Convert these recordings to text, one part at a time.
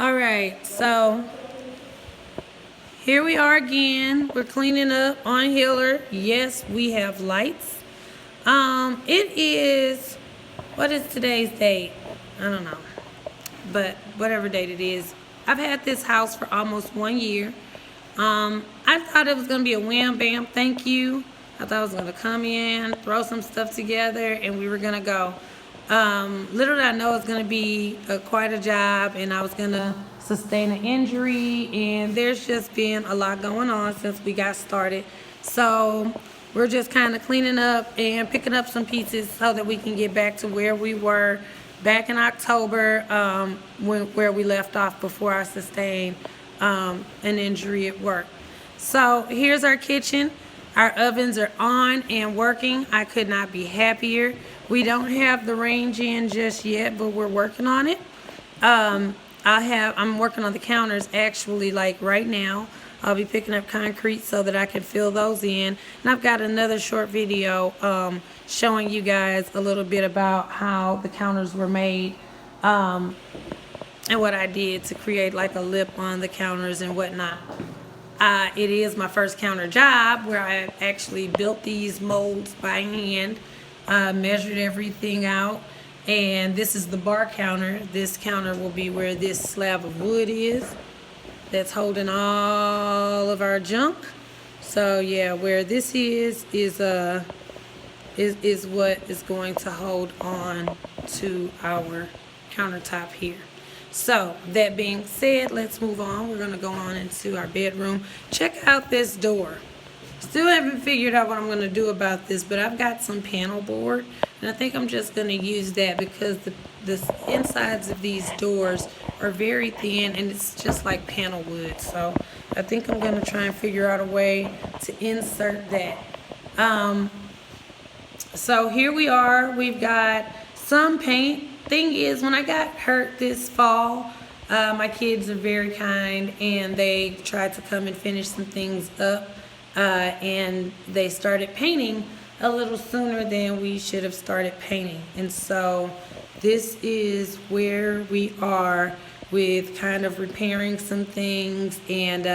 All right, so here we are again. We're cleaning up on Hiller. Yes, we have lights. It is, what is today's date? I don't know, but whatever date it is. I've had this house for almost 1 year. I thought it was gonna be a wham bam thank you. I thought I was gonna come in, throw some stuff together, and we were gonna go. Little did I know it's gonna be quite a job, and I was gonna sustain an injury, and there's just been a lot going on since we got started. So we're just kind of cleaning up and picking up some pieces so that we can get back to where we were back in October, where we left off before I sustained an injury at work. So here's our kitchen. Our ovens are on and working. I could not be happier. We don't have the range in just yet, but we're working on it. I'm working on the counters actually like right now. I'll be picking up concrete so that I can fill those in. And I've got another short video showing you guys a little bit about how the counters were made and what I did to create like a lip on the counters and whatnot. It is my first counter job where I actually built these molds by hand, measured everything out, and this is the bar counter. This counter will be where this slab of wood is that's holding all of our junk. So yeah, where this is what is going to hold on to our countertop here. So that being said, let's move on. We're gonna go on into our bedroom. Check out this door. Still haven't figured out what I'm gonna do about this, but I've got some panel board, and I think I'm just gonna use that because the insides of these doors are very thin, and it's just like panel wood. So I think I'm gonna try and figure out a way to insert that. So here we are. We've got some paint. Thing is, when I got hurt this fall, my kids are very kind, and they tried to come and finish some things up, and they started painting a little sooner than we should have started painting. And so this is where we are with kind of repairing some things, and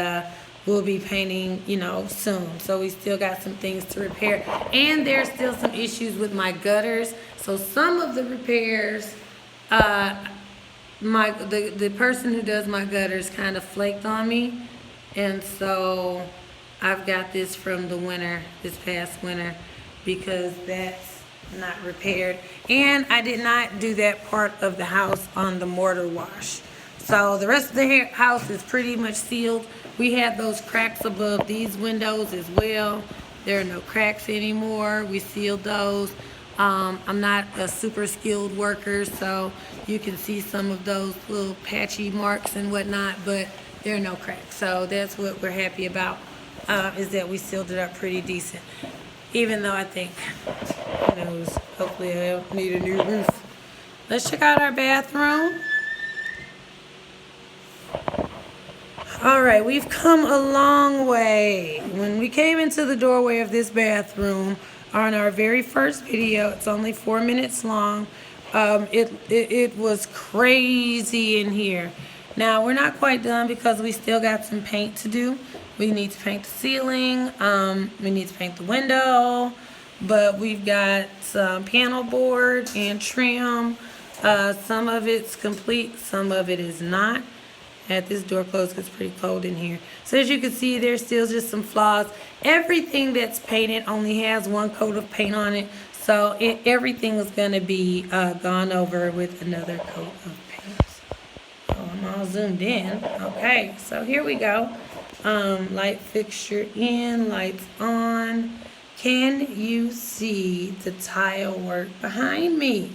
we'll be painting, soon. So we still got some things to repair, and there's still some issues with my gutters. So some of the repairs, the person who does my gutters kind of flaked on me, and so I've got this from the winter, this past winter, because that's not repaired, and I did not do that part of the house on the mortar wash. So the rest of the house is pretty much sealed. We had those cracks above these windows as well. There are no cracks anymore. We sealed those. I'm not a super skilled worker, so you can see some of those little patchy marks and whatnot, but there are no cracks. So that's what we're happy about, is that we sealed it up pretty decent. Even though I think, who knows, hopefully I'll need a new roof. Let's check out our bathroom. All right, we've come a long way. When we came into the doorway of this bathroom, on our very first video, it's only 4 minutes long, it was crazy in here. Now we're not quite done because we still got some paint to do. We need to paint the ceiling, we need to paint the window, but we've got some panel board and trim. Some of it's complete, some of it is not. Had this door closed because it's pretty cold in here. So as you can see, there's still just some flaws. Everything that's painted only has one coat of paint on it, so everything is going to be gone over with another coat of paint. Oh, I'm all zoomed in. Okay, so here we go. Light fixture in, lights on. Can you see the tile work behind me?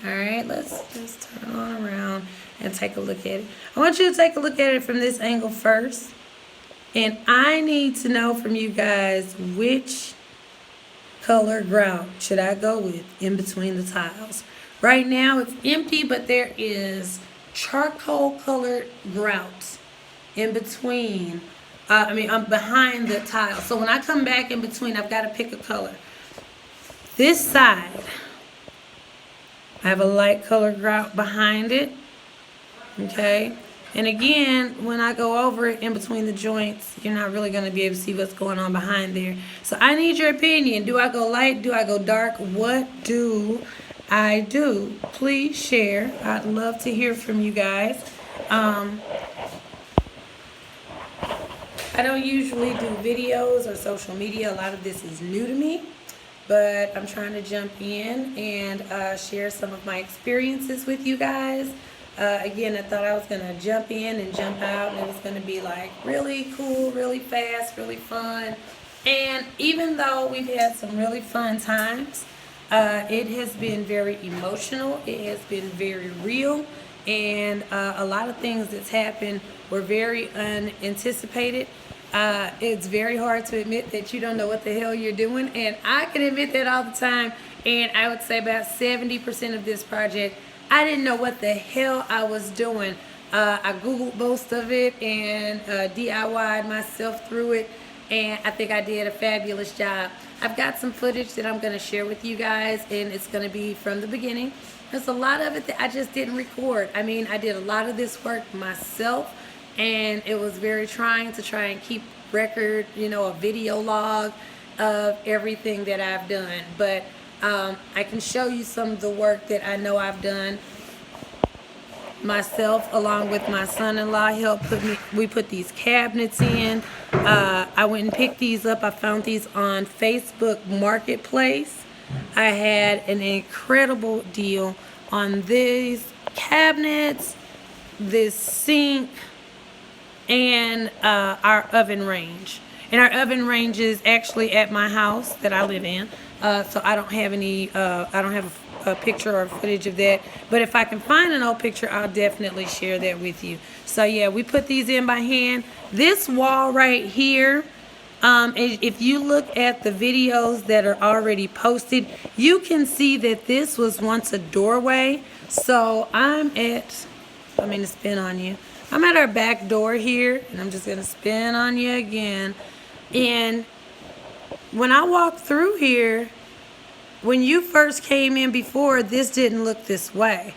All right, let's just turn on around and take a look at it. I want you to take a look at it from this angle first. And I need to know from you guys which color grout should I go with in between the tiles. Right now it's empty, but there is charcoal colored grout in between, behind the tile. So when I come back in between, I've got to pick a color. This side, I have a light color grout behind it. Okay? And again, when I go over it in between the joints, you're not really going to be able to see what's going on behind there. So I need your opinion. Do I go light? Do I go dark? What do I do? Please share. I'd love to hear from you guys. I don't usually do videos or social media. A lot of this is new to me, but I'm trying to jump in and share some of my experiences with you guys. Again, I thought I was going to jump in and jump out, and it was going to be like really cool, really fast, really fun. And even though we've had some really fun times, it has been very emotional. It has been very real. And a lot of things that's happened were very unanticipated. It's very hard to admit that you don't know what the hell you're doing. And I can admit that all the time. And I would say about 70% of this project, I didn't know what the hell I was doing. I Googled most of it and DIY'd myself through it. And I think I did a fabulous job. I've got some footage that I'm going to share with you guys, and it's going to be from the beginning. There's a lot of it that I just didn't record. I mean, I did a lot of this work myself, and it was very trying to try and keep record, a video log of everything that I've done. But I can show you some of the work that I know I've done myself, along with my son-in-law. We put these cabinets in. I went and picked these up. I found these on Facebook Marketplace. I had an incredible deal on these cabinets, this sink, and our oven range. And our oven range is actually at my house that I live in. So I don't have a picture or footage of that. But if I can find an old picture, I'll definitely share that with you. So yeah, we put these in by hand. This wall right here, if you look at the videos that are already posted, you can see that this was once a doorway. So I'm to spin on you. I'm at our back door here, and I'm just gonna spin on you again. And when I walked through here, when you first came in before, this didn't look this way.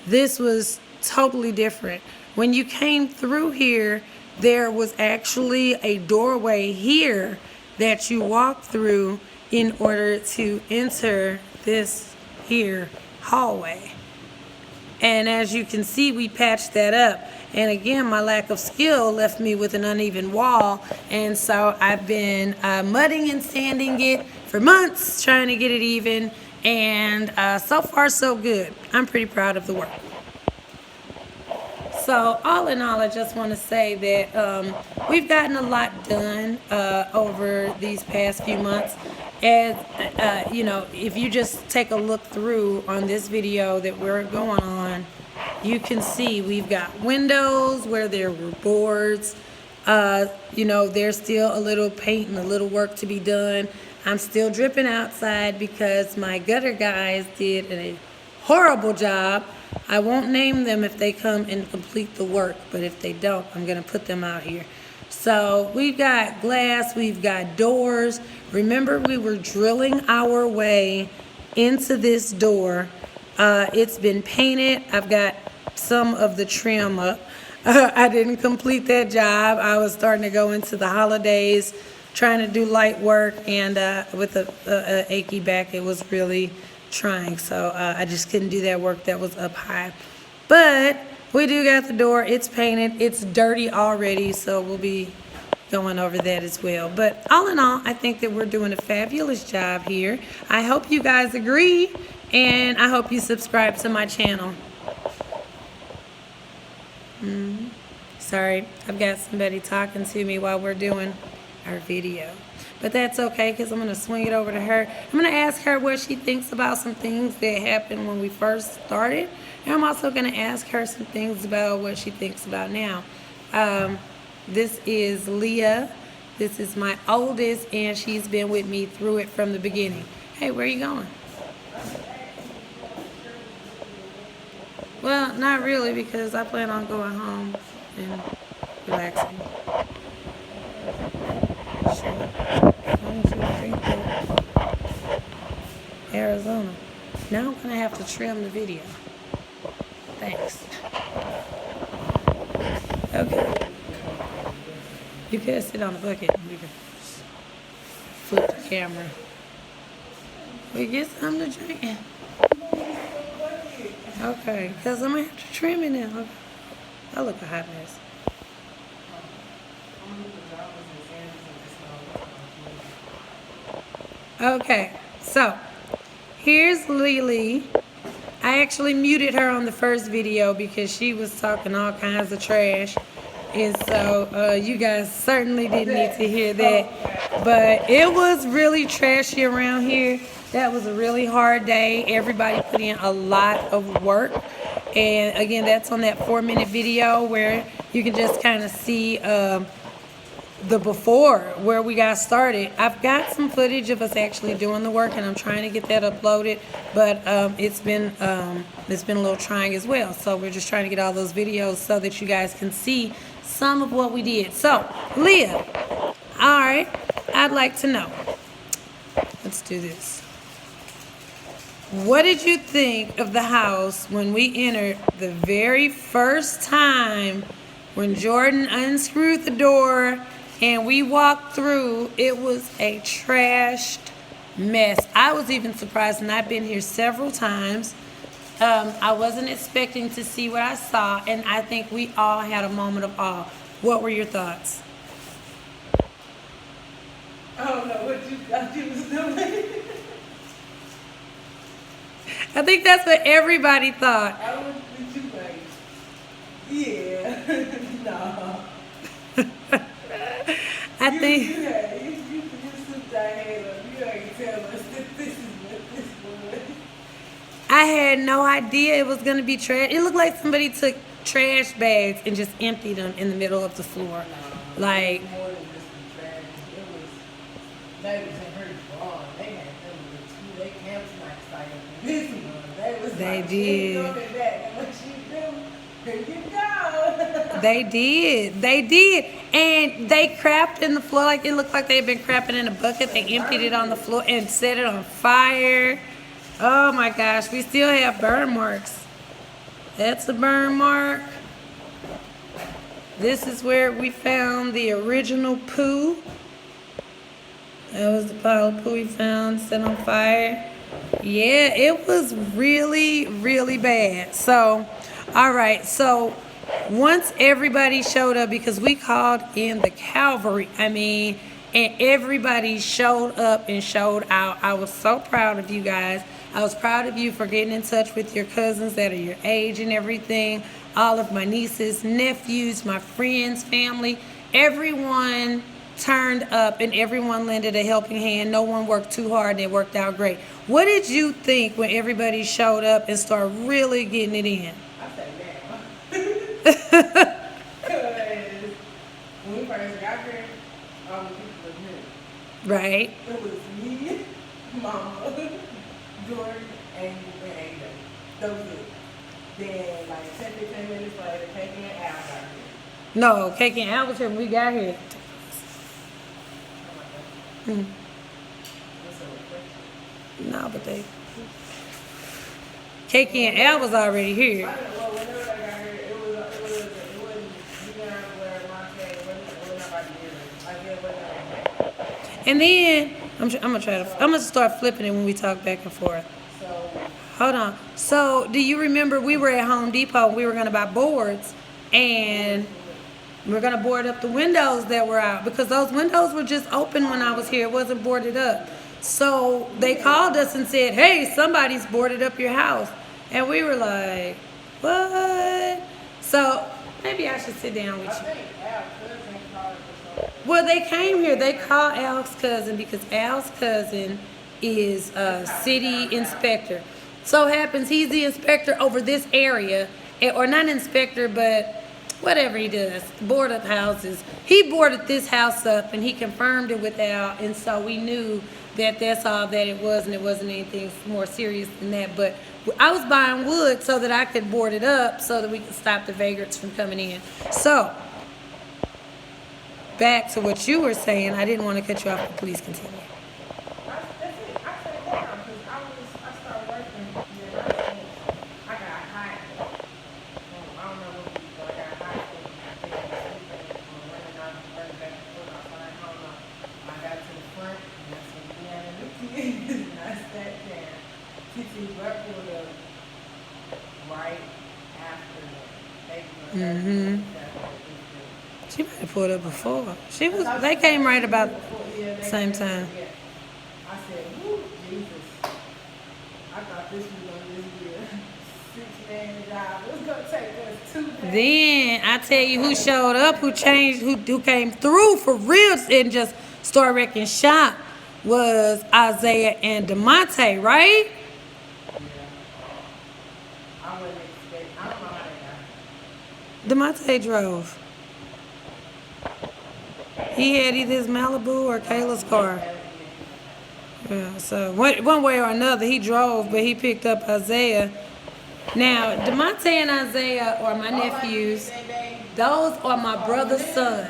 This was totally different. When you came through here, there was actually a doorway here that you walked through in order to enter this here hallway. And as you can see, we patched that up. And again, my lack of skill left me with an uneven wall. And so I've been mudding and sanding it for months, trying to get it even. And so far, so good. I'm pretty proud of the work. So all in all, I just want to say that we've gotten a lot done over these past few months. As if you just take a look through on this video that we're going on, you can see we've got windows where there were boards. There's still a little paint and a little work to be done. I'm still dripping outside because my gutter guys did a horrible job. I won't name them if they come and complete the work, but if they don't, I'm going to put them out here. So we've got glass, we've got doors. Remember, we were drilling our way into this door. It's been painted. I've got some of the trim up. I didn't complete that job. I was starting to go into the holidays, trying to do light work, and with a achy back, it was really trying. So I just couldn't do that work that was up high. But we do got the door. It's painted. It's dirty already, so we'll be going over that as well. But all in all, I think that we're doing a fabulous job here. I hope you guys agree, and I hope you subscribe to my channel. Sorry, I've got somebody talking to me while we're doing our video. But that's okay, because I'm going to swing it over to her. I'm going to ask her what she thinks about some things that happened when we first started. And I'm also going to ask her some things about what she thinks about now. This is Leah. This is my oldest, and she's been with me through it from the beginning. Hey, where are you going? Well, not really, because I plan on going home and relaxing. Arizona. Now I'm going to have to trim the video. Thanks. could sit on the bucket and we could flip the camera. We get something to drink. Okay, because I'm going to have to trim it now. I look a hot mess. Okay, so here's Lele. I actually muted her on the first video because she was talking all kinds of trash. And so you guys certainly didn't need to hear that. But it was really trashy around here. That was a really hard day. Everybody put in a lot of work. And again, that's on that 4-minute video where you can just kind of see the before where we got started. I've got some footage of us actually doing the work, and I'm trying to get that uploaded, but it's been a little trying as well. So we're just trying to get all those videos so that you guys can see some of what we did. So Leah, all right, I'd like to know, let's do this. What did you think of the house when we entered the very first time when Jordan unscrewed the door and we walked through? It was a trashed mess. I was even surprised, and I've been here several times. I wasn't expecting to see what I saw, and I think we all had a moment of awe. What were your thoughts? I don't know what you thought you was doing. I think that's what everybody thought. I don't think you like, yeah, no. I think You sit that head up. You ain't tell us that this is what this was. I had no idea it was going to be trash. It looked like somebody took trash bags and just emptied them in the middle of the floor. Like, It was more than just the trash. It was, they was in her drawn. They had them with they camped like this one. They was They like, did. She ain't doing that. And what she do, here you go. they did. They did. And they crapped in the floor. Like, it looked like they had been crapping in a bucket. They emptied it on the floor and set it on fire. Oh my gosh, we still have burn marks. That's a burn mark. This is where we found the original poo. That was the pile of poo we found set on fire. Yeah, it was really, really bad. So, all right. So, once everybody showed up, because we called in the cavalry, and everybody showed up and showed out. I was so proud of you guys. I was proud of you for getting in touch with your cousins that are your age and everything. All of my nieces, nephews, my friends, family, everyone turned up and everyone lended a helping hand. No one worked too hard and it worked out great. What did you think when everybody showed up and started really getting it in? I said, now. Because when we first got here, all the people was new. Right. It was me, Mama, Jordan, and Ada. Those two. Then, like 10, 15 minutes later, Cake and Al got here. No, Cake and Al was here when we got here. Mm. What's up with that? No, but they... Cake and Al was already here. Well, whenever they got here, it wasn't you guys where Monte, it wasn't nobody here. Like, it wasn't. And then, I'm gonna start flipping it when we talk back and forth. So, Hold on. So, do you remember we were at Home Depot and we were gonna buy boards, and we're gonna board up the windows that were out because those windows were just open when I was here. It wasn't boarded up. So they called us and said, "Hey, somebody's boarded up your house," and we were like, "What?" So maybe I should sit down with I you. think Al cousin called for something. Well, they came here. They called Al's cousin because Al's cousin is a city inspector. So happens he's the inspector over this area, or not inspector, but whatever he does, board up houses. He boarded this house up and he confirmed it with Al, and so we knew that that's all that it was, and it wasn't anything more serious than that. But I was buying wood so that I could board it up so that we could stop the vagrants from coming in. So, back to what you were saying. I didn't want to cut you off, but please continue. That's it. I sat down because I started working and I got hot. I don't know what it is, but I got hot. I think running out, running back and forth. right after that. Mm-hmm. She might have pulled up before. They came right about the same time. Yeah. I said, whoo, Jesus. I thought this was going to just be a 6-man job. It was going to take us 2 days. Then I tell you who showed up, who came through for real and just started wrecking shop was Isaiah and DeMonte, right? Yeah. I wouldn't expect, I don't know how they got DeMonte drove. He had either his Malibu or Kayla's car. Yeah, so one way or another, he drove, but he picked up Isaiah. Now, DeMonte and Isaiah are my nephews. Those are my brother's sons.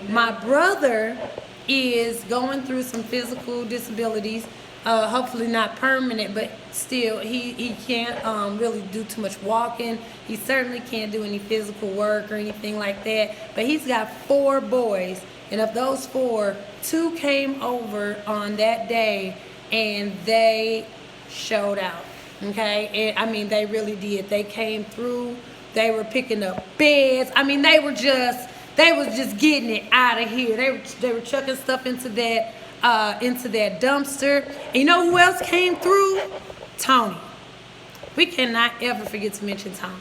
My brother is going through some physical disabilities. Hopefully not permanent, but still, he can't really do too much walking. He certainly can't do any physical work or anything like that. But he's got 4 boys. And of those 4, 2 came over on that day and they showed out. Okay? And I mean, they really did. They came through. They were picking up beds. I mean, they was just getting it out of here. They were chucking stuff into that dumpster. And you know who else came through? Tony. We cannot ever forget to mention Tony.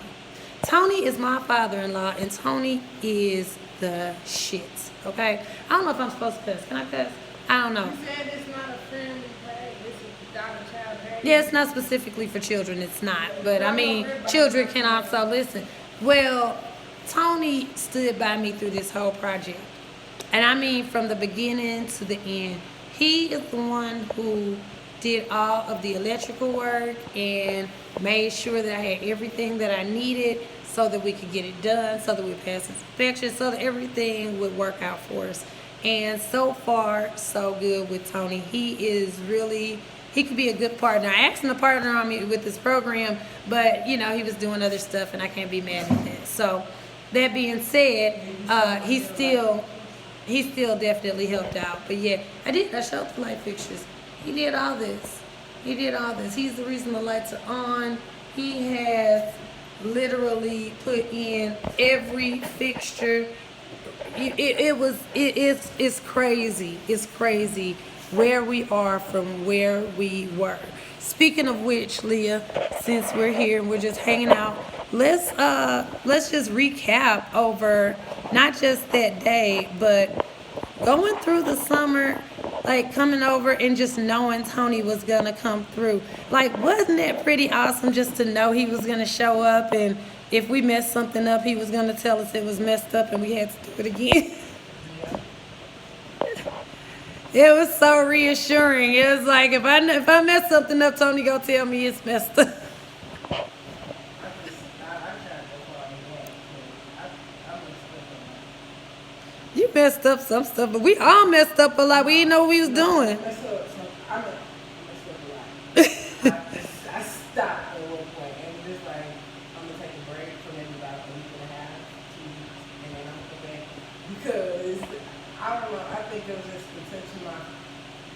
Tony is my father-in-law, and Tony is the shit. Okay? I don't know if I'm supposed to cuss. Can I cuss? I don't know. You said it's not a family page. This is without a child page. Yeah, it's not specifically for children. It's not. But, I mean, children can also listen. Well, Tony stood by me through this whole project. And I mean from the beginning to the end. He is the one who did all of the electrical work and made sure that I had everything that I needed so that we could get it done, so that we passed inspection, so that everything would work out for us. And so far, so good with Tony. He could be a good partner. I asked him to partner on me with this program, but, you know, he was doing other stuff, and I can't be mad at that. So, that being said, he still definitely helped out. But, yeah, I showed the light fixtures. He did all this. He's the reason the lights are on. He has literally put in every fixture. It's crazy. It's crazy where we are from where we were. Speaking of which, Leah, since we're here and we're just hanging out, let's just recap over not just that day, but going through the summer, like coming over and just knowing Tony was gonna come through. Like, wasn't that pretty awesome just to know he was gonna show up, and if we messed something up, he was gonna tell us it was messed up and we had to do it again. It was so reassuring. It was like, if I mess something up, Tony gonna tell me it's messed up. You messed up some stuff, but we all messed up a lot. We didn't know what we was doing. I messed up a lot. I stopped at one point and just like, I'm gonna take a break for maybe about a week and a half, 2 weeks, and then I'm gonna go back because I don't know. I think it was just potential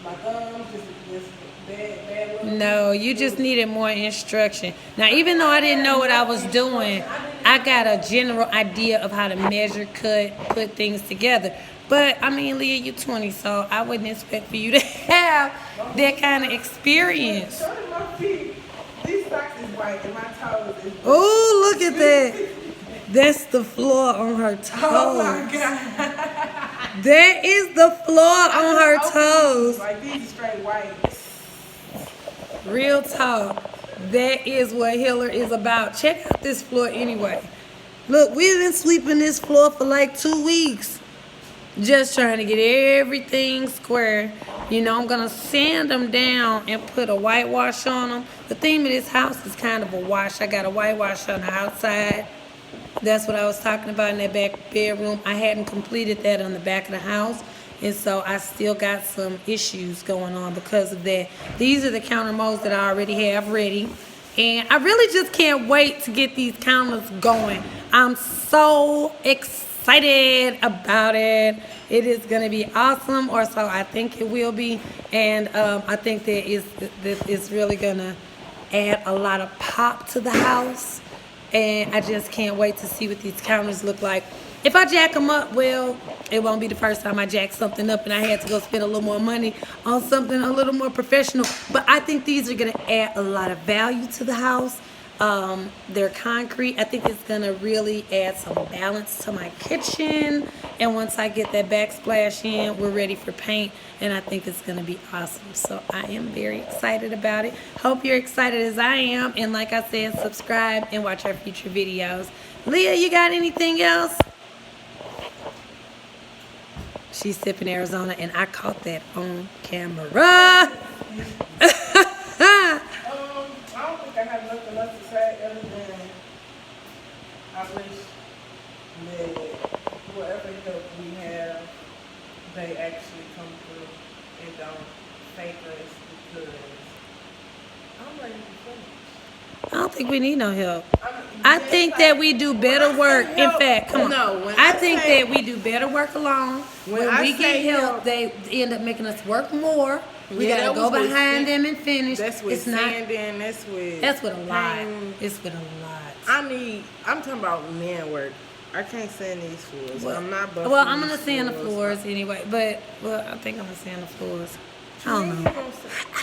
my thumbs, just bad luck. No, you just needed more instruction. Now, even though I didn't know what I was doing, I got a general idea of how to measure, cut, put things together. But, I mean, Leah, you're 20, so I wouldn't expect for you to have that kind of experience. Show them my feet. These socks is white and my toes is black. Oh, look at that. That's the floor on her toes. Oh, my God. That is the floor on her toes. Like, these are straight white. Real talk. That is what Hiller is about. Check out this floor anyway. Look, we've been sweeping this floor for like 2 weeks. Just trying to get everything square. You know, I'm going to sand them down and put a whitewash on them. The theme of this house is kind of a wash. I got a whitewash on the outside. That's what I was talking about in that back bedroom. I hadn't completed that on the back of the house. And so I still got some issues going on because of that. These are the counter molds that I already have ready. And I really just can't wait to get these counters going. I'm so excited about it. It is going to be awesome, or so I think it will be. And I think that it's really going to add a lot of pop to the house. and I just can't wait to see what these counters look like. If I jack them up, well, it won't be the first time I jack something up and I had to go spend a little more money on something a little more professional. But I think these are going to add a lot of value to the house. They're concrete. I think it's going to really add some balance to my kitchen. And once I get that backsplash in, we're ready for paint. And I think it's going to be awesome. So I am very excited about it. Hope you're excited as I am. And like I said, subscribe and watch our future videos. Leah, you got anything else? She's sipping Arizona, and I caught that on camera. I don't think I have nothing else to say other than I wish that whatever help we have, they actually come through and don't fake us because I'm ready to finish. I don't think we need no help. I think that we do better work. In fact, come on. No, I think that we do better work alone. When I we get say help, help, they end up making us work more. We Yeah, gotta that go was with behind sand- them and finish. That's with It's not. sanding, that's with A lot. painting. It's with a lot. I'm talking about man work. I can't sand these floors. Well, I'm not buffing Well, I'm gonna these sand the floors. floors anyway, but I think I'm gonna sand the floors. I don't know. You ain't gonna sand-